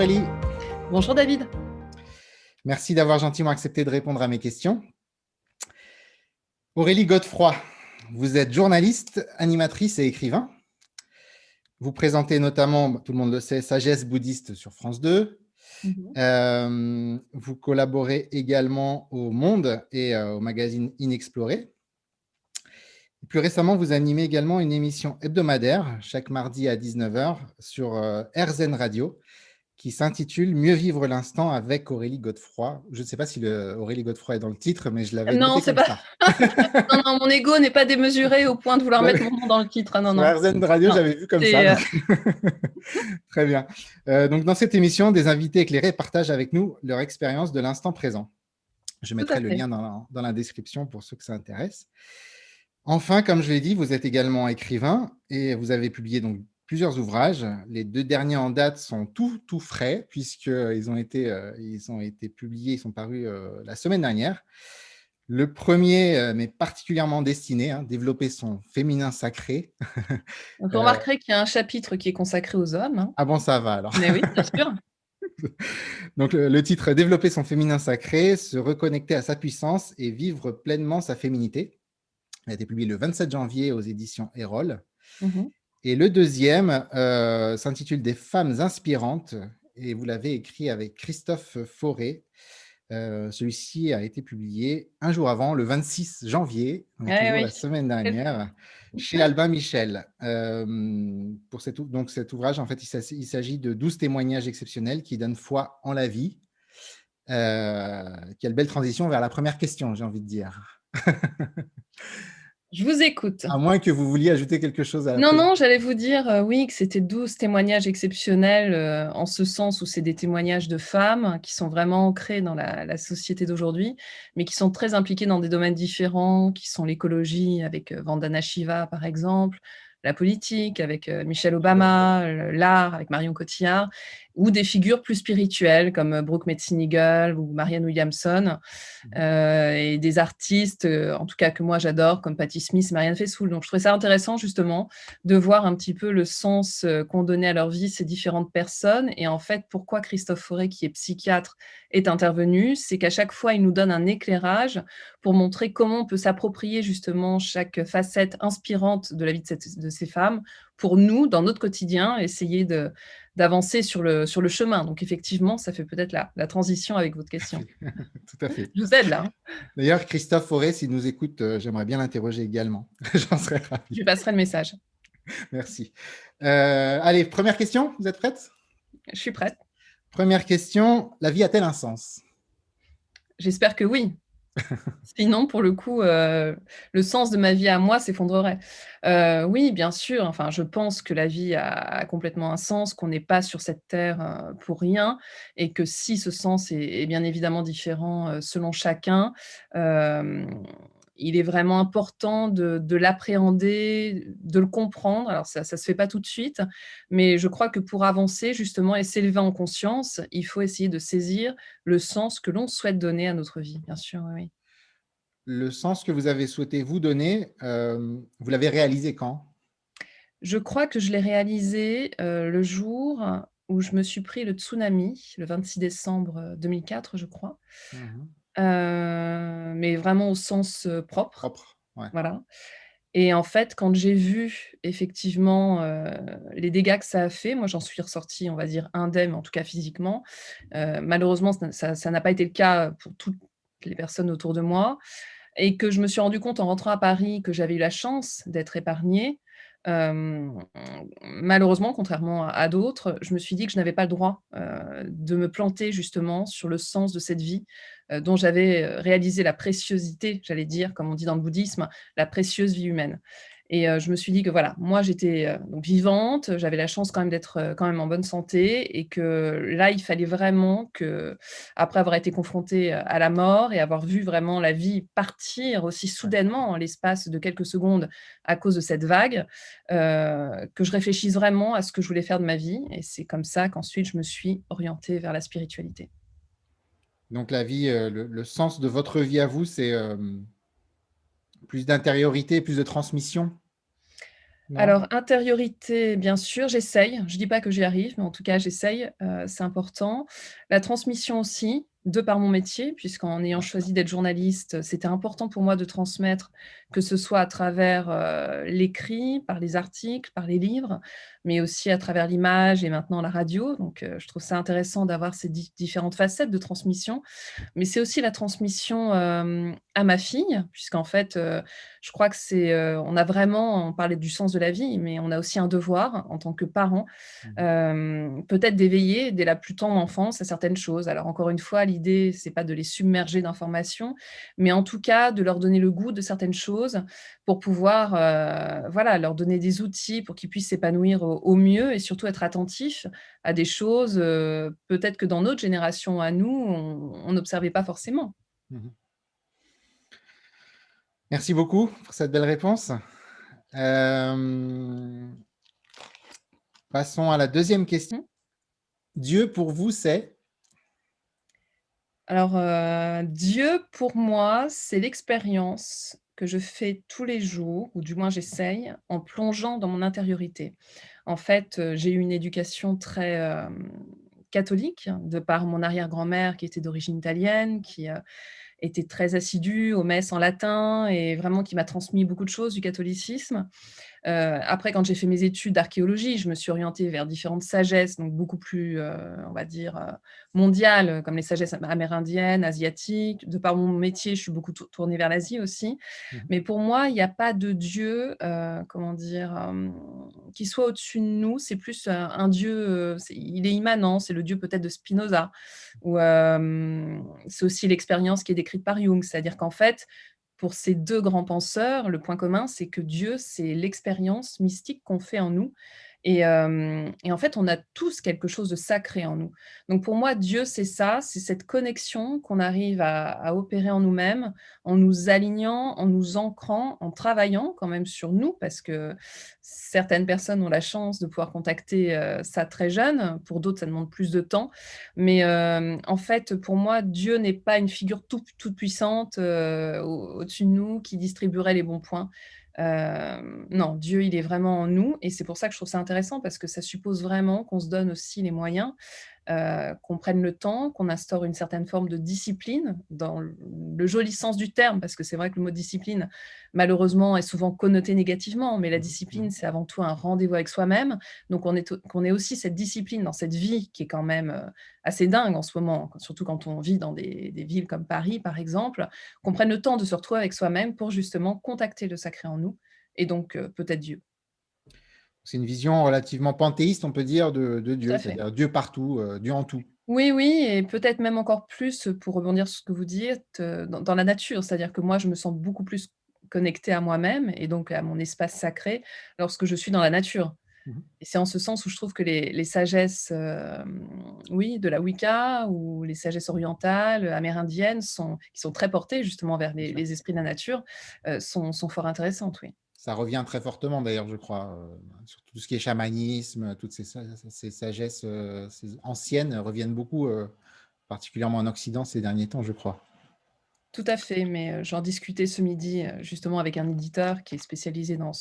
Aurélie. Bonjour David. Merci d'avoir gentiment accepté de répondre à mes questions. Aurélie Godefroy, vous êtes journaliste, animatrice et écrivain. Vous présentez notamment, tout le monde le sait, Sagesse bouddhiste sur France 2. Vous collaborez également au Monde et au magazine Inexploré. Et plus récemment, vous animez également une émission hebdomadaire, chaque mardi à 19h, sur RZN Radio, qui s'intitule « Mieux vivre l'instant avec Aurélie Godefroy ». Je ne sais pas si Aurélie Godefroy est dans le titre, mais je l'avais Non, noté c'est comme pas. ça. Non, mon ego n'est pas démesuré au point de vouloir mettre mon nom dans le titre. Non, Sur non. RZN Radio, Non, j'avais vu comme ça. Donc... Très bien. Donc, dans cette émission, des invités éclairés partagent avec nous leur expérience de l'instant présent. Je mettrai le lien dans la description pour ceux que ça intéresse. Enfin, comme je l'ai dit, vous êtes également écrivain et vous avez publié donc plusieurs ouvrages. Les 2 derniers en date sont tout frais puisqu'ils ont été publiés, ils sont parus la semaine dernière. Le premier m'est particulièrement destiné, développer son féminin sacré. Vous remarquerez qu'il y a un chapitre qui est consacré aux hommes. Ah bon, ça va alors. Mais oui, bien sûr. Donc le titre « Développer son féminin sacré, se reconnecter à sa puissance et vivre pleinement sa féminité ». Il a été publié le 27 janvier aux éditions Erol. Et le deuxième s'intitule « Des femmes inspirantes » et vous l'avez écrit avec Christophe Fauré. Celui-ci a été publié un jour avant, le 26 janvier, la semaine dernière, chez Albin Michel. Pour cet ouvrage, en fait, il s'agit de 12 témoignages exceptionnels qui donnent foi en la vie. Quelle belle transition vers la première question, j'ai envie de dire. Je vous écoute. À moins que vous vouliez ajouter quelque chose à la Non, j'allais vous dire, oui, que c'était 12 témoignages exceptionnels, en ce sens où c'est des témoignages de femmes qui sont vraiment ancrés dans la société d'aujourd'hui, mais qui sont très impliquées dans des domaines différents, qui sont l'écologie avec Vandana Shiva, par exemple, la politique avec Michelle Obama, l'art avec Marion Cotillard, ou des figures plus spirituelles comme Brooke Metzenigel ou Marianne Williamson, et des artistes, en tout cas que moi j'adore, comme Patti Smith et Marianne Faithfull. Donc je trouvais ça intéressant justement de voir un petit peu le sens qu'ont donné à leur vie ces différentes personnes. Et en fait, pourquoi Christophe Fauré, qui est psychiatre, est intervenu, c'est qu'à chaque fois, il nous donne un éclairage pour montrer comment on peut s'approprier justement chaque facette inspirante de la vie de ces femmes pour nous, dans notre quotidien, essayer d'avancer sur le chemin. Donc effectivement, ça fait peut-être la transition avec votre question. Tout à fait. Je vous aide là. D'ailleurs, Christophe Fauré, s'il nous écoute, j'aimerais bien l'interroger également. J'en serais ravi. Je lui passerai le message. Merci. Allez, première question, vous êtes prête? Je suis prête. Première question, la vie a-t-elle un sens? J'espère que oui. Sinon, pour le coup, le sens de ma vie à moi s'effondrerait. Oui, bien sûr, enfin, je pense que la vie a complètement un sens, qu'on n'est pas sur cette terre, pour rien et que si ce sens est bien évidemment différent, selon chacun, il est vraiment important de l'appréhender, de le comprendre. Alors ça se fait pas tout de suite, mais je crois que pour avancer justement et s'élever en conscience, il faut essayer de saisir le sens que l'on souhaite donner à notre vie, bien sûr, oui. Le sens que vous avez souhaité vous donner, vous l'avez réalisé quand? Je crois que je l'ai réalisé, le jour où je me suis pris le tsunami, le 26 décembre 2004, je crois. Mais vraiment au sens, propre, Propre, ouais. voilà. Et en fait, quand j'ai vu effectivement, les dégâts que ça a fait, moi j'en suis ressortie, on va dire indemne, en tout cas physiquement. Malheureusement, ça n'a pas été le cas pour toutes les personnes autour de moi et que je me suis rendu compte en rentrant à Paris que j'avais eu la chance d'être épargnée. Hem, Malheureusement, contrairement à d'autres, je me suis dit que je n'avais pas le droit, de me planter justement sur le sens de cette vie, dont j'avais, réalisé la préciosité, j'allais dire, comme on dit dans le bouddhisme, la précieuse vie humaine. Et je me suis dit que voilà, moi j'étais, donc vivante, j'avais la chance quand même d'être, quand même en bonne santé et que là, il fallait vraiment que, après avoir été confrontée, à la mort et avoir vu vraiment la vie partir aussi soudainement en l'espace de quelques secondes à cause de cette vague, que je réfléchisse vraiment à ce que je voulais faire de ma vie et c'est comme ça qu'ensuite je me suis orientée vers la spiritualité. Donc la vie, le sens de votre vie à vous, c'est plus d'intériorité, plus de transmission? Non? Alors, intériorité, bien sûr, j'essaye. Je dis pas que j'y arrive, mais en tout cas, j'essaye, c'est important. La transmission aussi, de par mon métier, puisqu'en ayant choisi d'être journaliste, c'était important pour moi de transmettre, que ce soit à travers, l'écrit, par les articles, par les livres, mais aussi à travers l'image et maintenant la radio. Donc, je trouve ça intéressant d'avoir ces différentes facettes de transmission. Mais c'est aussi la transmission, à ma fille, puisqu'en fait, je crois que on parlait du sens de la vie, mais on a aussi un devoir en tant que parent, Mmh. peut-être d'éveiller dès la plus tendre enfance à certaines choses. Alors encore une fois, l'idée, c'est pas de les submerger d'informations, mais en tout cas de leur donner le goût de certaines choses pour pouvoir, voilà, leur donner des outils pour qu'ils puissent s'épanouir au mieux et surtout être attentifs à des choses, peut-être que dans notre génération à nous, on n'observait pas forcément. Mmh. Merci beaucoup pour cette belle réponse. Hem, Passons à la deuxième question. Mmh. Dieu pour vous, c'est? Alors, Dieu pour moi, c'est l'expérience que je fais tous les jours, ou du moins j'essaye, en plongeant dans mon intériorité. En fait, j'ai eu une éducation très, catholique, de par mon arrière-grand-mère qui était d'origine italienne, qui, était très assidue aux messes en latin et vraiment qui m'a transmis beaucoup de choses du catholicisme. Après, quand j'ai fait mes études d'archéologie, je me suis orientée vers différentes sagesses, donc beaucoup plus, on va dire, mondiales, comme les sagesses amérindiennes, asiatiques. De par mon métier, je suis beaucoup tournée vers l'Asie aussi. Mmh. Mais pour moi, il n'y a pas de Dieu, comment dire, qui soit au-dessus de nous. C'est plus, un Dieu, il est immanent. C'est le Dieu peut-être de Spinoza ou, c'est aussi l'expérience qui est décrite par Jung. C'est-à-dire qu'en fait, pour ces 2 grands penseurs, le point commun, c'est que Dieu, c'est l'expérience mystique qu'on fait en nous et en fait, on a tous quelque chose de sacré en nous. Donc pour moi, Dieu, c'est ça, c'est cette connexion qu'on arrive à opérer en nous-mêmes, en nous alignant, en nous ancrant, en travaillant quand même sur nous, parce que certaines personnes ont la chance de pouvoir contacter, ça très jeune, pour d'autres, ça demande plus de temps. Mais en fait, pour moi, Dieu n'est pas une figure toute puissante, au-dessus de nous qui distribuerait les bons points. Non, Dieu, il est vraiment en nous et c'est pour ça que je trouve ça intéressant parce que ça suppose vraiment qu'on se donne aussi les moyens, qu'on prenne le temps, qu'on instaure une certaine forme de discipline dans le joli sens du terme, parce que c'est vrai que le mot discipline, malheureusement, est souvent connoté négativement, mais la Mmh mh. discipline, c'est avant tout un rendez-vous avec soi-même. Donc qu'on ait aussi cette discipline dans cette vie qui est quand même, assez dingue en ce moment, surtout quand on vit dans des villes comme Paris, par exemple, qu'on prenne le temps de se retrouver avec soi-même pour justement contacter le sacré en nous et donc peut-être Dieu. C'est une vision relativement panthéiste, on peut dire, de Tout Dieu, à fait. c'est-à-dire Dieu partout, Dieu en tout. Oui, oui et peut-être même encore plus, pour rebondir sur ce que vous dites, dans la nature. C'est-à-dire que moi, je me sens beaucoup plus connectée à moi-même et donc à mon espace sacré lorsque je suis dans la nature Mmh mh. et c'est en ce sens où je trouve que les sagesses, oui, de la Wicca ou les sagesses orientales, amérindiennes qui sont très portées justement vers Bien sûr. les esprits de la nature, sont fort intéressantes, oui. Ça revient très fortement d'ailleurs, je crois, sur tout ce qui est chamanisme, toutes ces sagesses, ces anciennes reviennent beaucoup, particulièrement en Occident ces derniers temps, je crois. Tout à fait, mais j'en discutais ce midi, justement avec un éditeur qui est spécialisé dans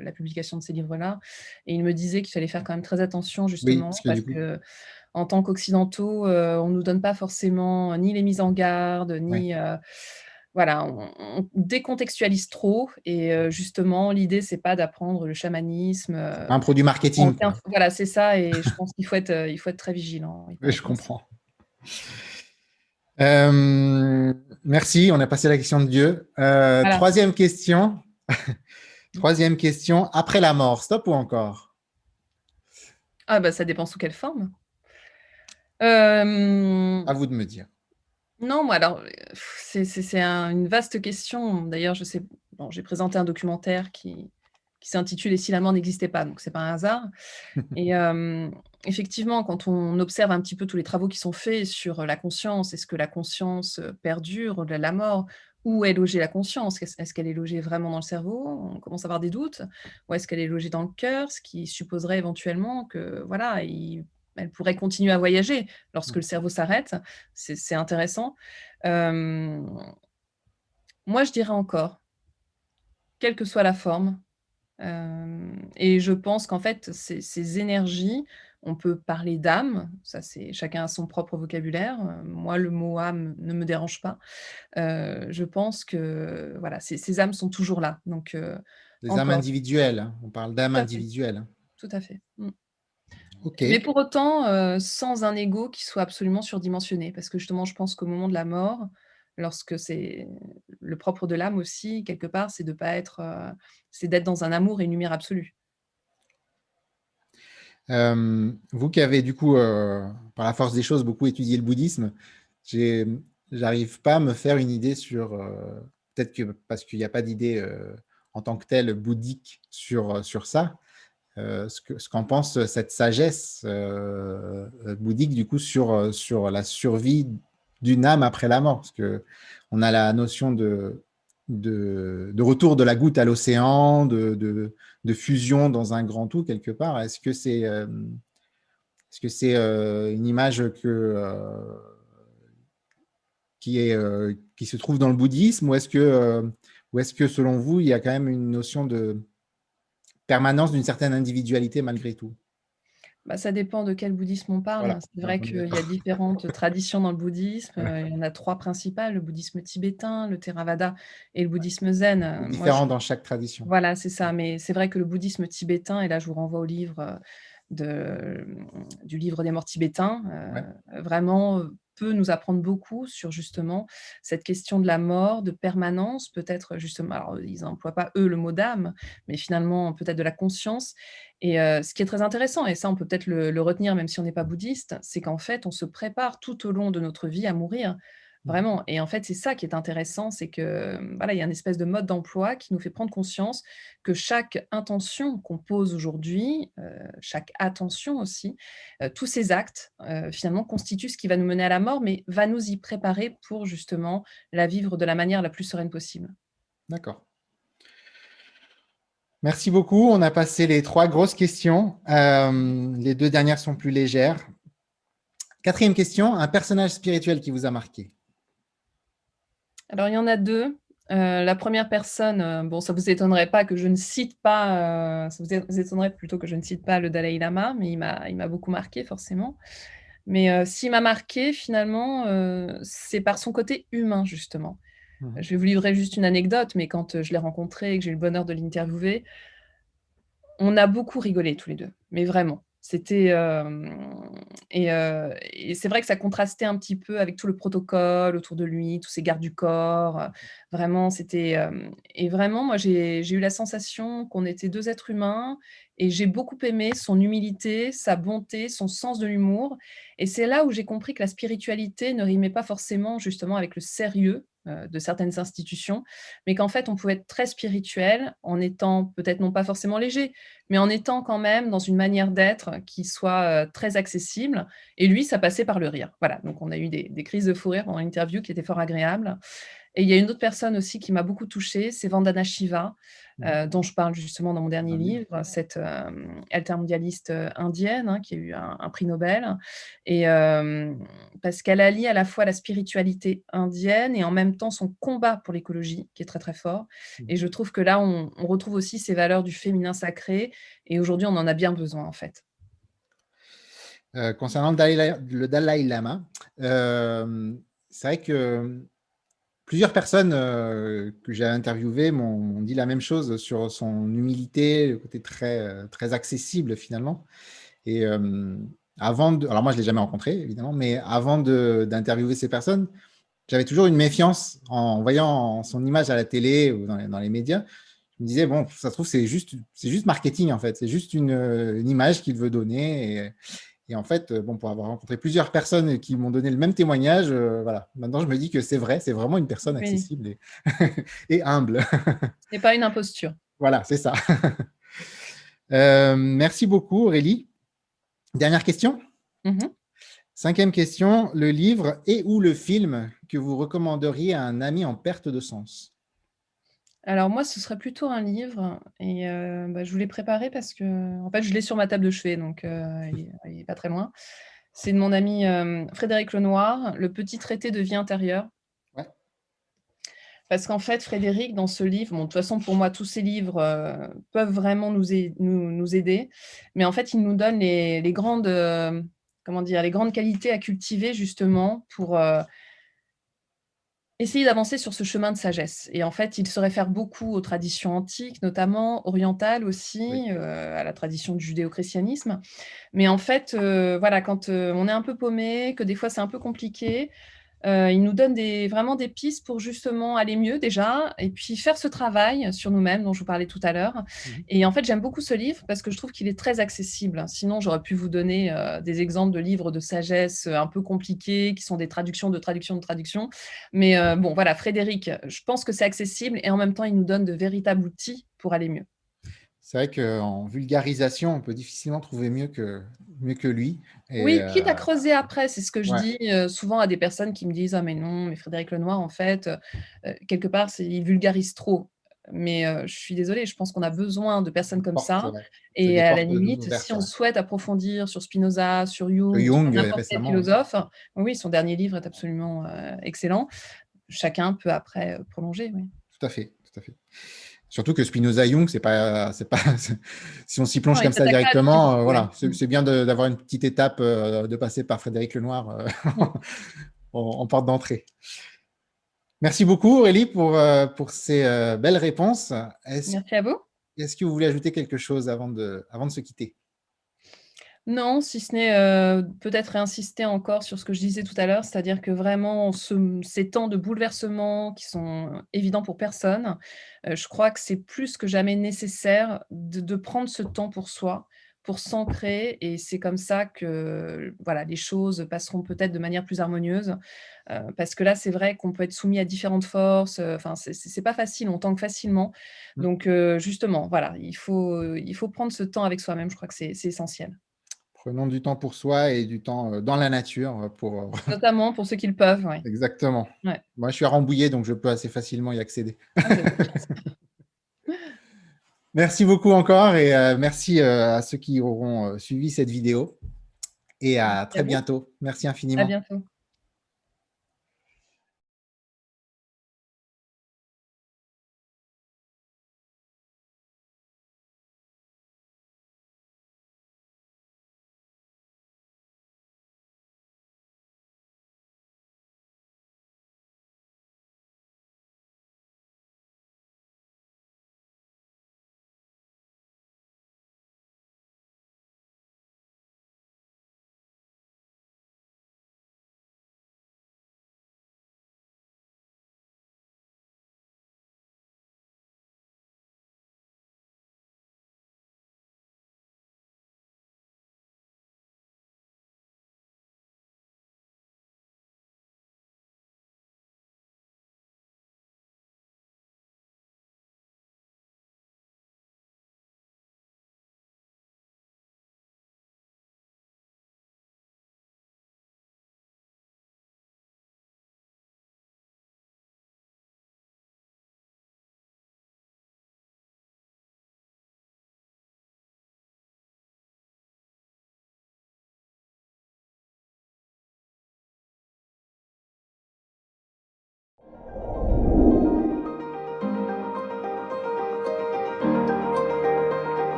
la publication de ces livres-là et il me disait qu'il fallait faire quand même très attention Oui, parce justement que parce du coup qu'en tant qu'occidentaux, on nous donne pas forcément ni les mises en garde, ouais, ni, voilà, on décontextualise trop et justement l'idée c'est pas d'apprendre le chamanisme, c'est pas un produit en marketing, 15 quoi. voilà, c'est ça et je pense il faut être très vigilant, oui, par Oui, je rapport à ça. comprends. Merci, on a passé la question de Dieu. Voilà. 3e question. 3e question, après la mort, stop ou encore? Ah bah, ça dépend sous quelle forme. Hem À vous de me dire. Non, moi alors, c'est une vaste question. D'ailleurs, je sais bon, j'ai présenté un documentaire qui s'intitule «Et si la mort n'existait pas», donc c'est pas un hasard et effectivement, quand on observe un petit peu tous les travaux qui sont faits sur, la conscience, est-ce que la conscience, perdure au-delà de la mort? Où est logée la conscience? Est-ce qu'elle est logée vraiment dans le cerveau? On commence à avoir des doutes. Ou est-ce qu'elle est logée dans le cœur? Ce qui supposerait éventuellement que, voilà, elle pourrait continuer à voyager lorsque le cerveau s'arrête. C'est intéressant. Hem, Moi, je dirais encore, quelle que soit la forme, Et je pense qu'en fait, ces énergies, on peut parler d'âme, ça c'est chacun a son propre vocabulaire. Moi, le mot âme ne me dérange pas. Je pense que voilà, ces âmes sont toujours là, donc Des âmes encore individuelles, hein, on parle d'âmes tout à fait, individuelles, hein. tout à fait. Mmh. Mais OK. pour autant, sans un ego qui soit absolument surdimensionné. Parce que justement, je pense qu'au moment de la mort, lorsque c'est le propre de l'âme aussi, quelque part, c'est de pas être, c'est d'être dans un amour et une lumière absolue. Vous qui avez du coup, par la force des choses, beaucoup étudié le bouddhisme, j'ai j'arrive pas à me faire une idée sur, peut-être que parce qu'il y a pas d'idée, en tant que telle bouddhique sur ça, ce qu'en pense cette sagesse, bouddhique du coup sur la survie d'une âme après la mort. Parce qu'on a la notion de retour de la goutte à l'océan, de fusion dans un grand tout quelque part. Est-ce que c'est une image qui se trouve dans le bouddhisme, ou est-ce que selon vous, il y a quand même une notion de permanence d'une certaine individualité malgré tout? Bah, ça dépend de quel bouddhisme on Voilà, parle. C'est vrai on est qu'il y a d'accord. différentes traditions dans le bouddhisme, il y en a 3 principales, le bouddhisme tibétain, le Theravada et le bouddhisme zen. C'est Moi je différent dans chaque tradition. Voilà, c'est ça, mais c'est vrai que le bouddhisme tibétain et là je vous renvoie au livre, du livre des morts tibétains, Ouais, vraiment, peut nous apprendre beaucoup sur justement cette question de la mort, de permanence, peut-être justement alors ils emploient pas eux le mot d'âme, mais finalement peut-être de la conscience et ce qui est très intéressant et ça on peut peut-être le retenir même si on n'est pas bouddhiste, c'est qu'en fait on se prépare tout au long de notre vie à mourir. mmh, Vraiment et en fait, c'est ça qui est intéressant, c'est que, voilà, il y a une espèce de mode d'emploi qui nous fait prendre conscience que chaque intention qu'on pose aujourd'hui, chaque attention aussi, tous ces actes, finalement constituent ce qui va nous mener à la mort, mais va nous y préparer pour justement la vivre de la manière la plus sereine possible. d'accord. Merci beaucoup. On a passé les 3 grosses questions. Les 2 dernières sont plus légères. 4e question, un personnage spirituel qui vous a marqué? Alors il y en a 2. La première personne, bon ça vous étonnerait pas que je ne cite pas, ça vous étonnerait plutôt que je ne cite pas le Dalaï Lama, mais il m'a beaucoup marqué forcément. Mais, s'il m'a marqué finalement, c'est par son côté humain justement. Mmh. Je vais vous livrer juste une anecdote, mais quand, je l'ai rencontré et que j'ai eu le bonheur de l'interviewer, on a beaucoup rigolé tous les 2, mais vraiment. C'était, et c'est vrai que ça contrastait un petit peu avec tout le protocole autour de lui, tous ces gardes du corps, vraiment c'était, et vraiment moi j'ai eu la sensation qu'on était 2 êtres humains et j'ai beaucoup aimé son humilité, sa bonté, son sens de l'humour et c'est là où j'ai compris que la spiritualité ne rimait pas forcément justement avec le sérieux, de certaines institutions, mais qu'en fait on pouvait être très spirituel en étant peut-être non pas forcément léger, mais en étant quand même dans une manière d'être qui soit, très accessible et lui, ça passait par le rire. Voilà, donc on a eu des crises de fou rire pendant l'interview qui étaient fort agréables et il y a une autre personne aussi qui m'a beaucoup touchée, c'est Vandana Shiva, Mmh. dont je parle justement dans mon dernier Dans le livre. livre, cette, altermondialiste, indienne, hein, qui a eu un prix Nobel et parce qu'elle allie à la fois la spiritualité indienne et en même temps son combat pour l'écologie qui est très, très fort Mmh. et je trouve que là, on retrouve aussi ces valeurs du féminin sacré et aujourd'hui, on en a bien besoin, en fait. Concernant le Dalaï Lama, c'est vrai que plusieurs personnes, que j'ai interviewées m'ont dit la même chose sur son humilité, le côté très accessible finalement et alors moi je l'ai jamais rencontré évidemment, mais avant d'interviewer ces personnes, j'avais toujours une méfiance en voyant son image à la télé ou dans les médias. Je me disais: «Bon, ça se trouve c'est juste marketing en fait, c'est juste une image qu'il veut donner» et en fait, bon, pour avoir rencontré plusieurs personnes qui m'ont donné le même témoignage, voilà. Maintenant, je me dis que c'est vrai, c'est vraiment une personne Oui, accessible et et humble. ce n'est pas une imposture. Voilà, c'est ça. Merci beaucoup Aurélie. Dernière question? Mmh. 5e question, le livre et ou le film que vous recommanderiez à un ami en perte de sens? Alors moi, ce serait plutôt un livre et bah, je voulais préparer parce que en fait, je l'ai sur ma table de chevet donc il est pas très loin. C'est de mon ami, Frédéric Lenoir, «Le petit traité de vie intérieure». Ouais. Parce qu'en fait, Frédéric, dans ce livre, bon, de toute façon, pour moi, tous ces livres peuvent vraiment nous aider, mais en fait, il nous donne les grandes, comment dire, les grandes qualités à cultiver justement pour essayer d'avancer sur ce chemin de sagesse. Et en fait, il se réfère beaucoup aux traditions antiques, notamment orientales Oui. aussi, à la tradition du judéo-christianisme. Mais en fait, voilà, quand on est un peu paumé, que des fois c'est un peu compliqué, il nous donne vraiment des pistes pour justement aller mieux déjà et puis faire ce travail sur nous-mêmes dont je vous parlais tout à l'heure. Mmh. Et en fait, j'aime beaucoup ce livre parce que je trouve qu'il est très accessible. Sinon, j'aurais pu vous donner, des exemples de livres de sagesse, un peu compliqués, qui sont des traductions de traductions de traductions. Mais bon, voilà, Frédéric, je pense que c'est accessible et en même temps, il nous donne de véritables outils pour aller mieux. C'est vrai qu'en vulgarisation, on peut difficilement trouver mieux que lui et Oui, quitte à creuser après, c'est ce que je ouais, dis, souvent à des personnes qui me disent: «Ah mais non, mais Frédéric Lenoir en fait, quelque part il vulgarise trop». Mais je suis désolée, je pense qu'on a besoin de personnes comme c'est ça vrai. C'est et des à la portes limite, si ouvertes, on ouais. souhaite approfondir sur Spinoza, sur Jung ou sur Jung, n'importe quel récemment, ouais. philosophe, oui, son dernier livre est absolument, excellent. Chacun peut après, prolonger, oui. Tout à fait, tout à fait. Surtout que Spinoza Jung, c'est pas si on s'y Non, plonge il comme ça s'attaque pas à tout, directement, ouais. voilà, Mmh. c'est bien d'avoir une petite étape, de passer par Frédéric Lenoir, Mmh. en porte d'entrée. Merci beaucoup Aurélie pour ces, belles réponses. Est-ce Merci à vous. est-ce que vous voulez ajouter quelque chose avant de se quitter? Non, si ce n'est, peut-être réinsister encore sur ce que je disais tout à l'heure, c'est-à-dire que vraiment ces temps de bouleversement qui sont évidents pour personne, je crois que c'est plus que jamais nécessaire de prendre ce temps pour soi, pour s'ancrer et c'est comme ça que, voilà, les choses passeront peut-être de manière plus harmonieuse. Parce que là, c'est vrai qu'on peut être soumis à différentes forces, enfin, c'est pas facile, on tangue facilement. Mmh. Donc justement, voilà, il faut prendre ce temps avec soi-même, je crois que c'est essentiel. Prenons du temps pour soi et du temps, dans la nature, pour, Notamment pour ceux qui le peuvent, ouais. exactement. Ouais. Moi, je suis à Rambouillet, donc je peux assez facilement y accéder. Ah, vous avez de la chance. Merci beaucoup encore et merci, à ceux qui auront, suivi cette vidéo et à Merci à très vous. bientôt. Merci À infiniment. bientôt.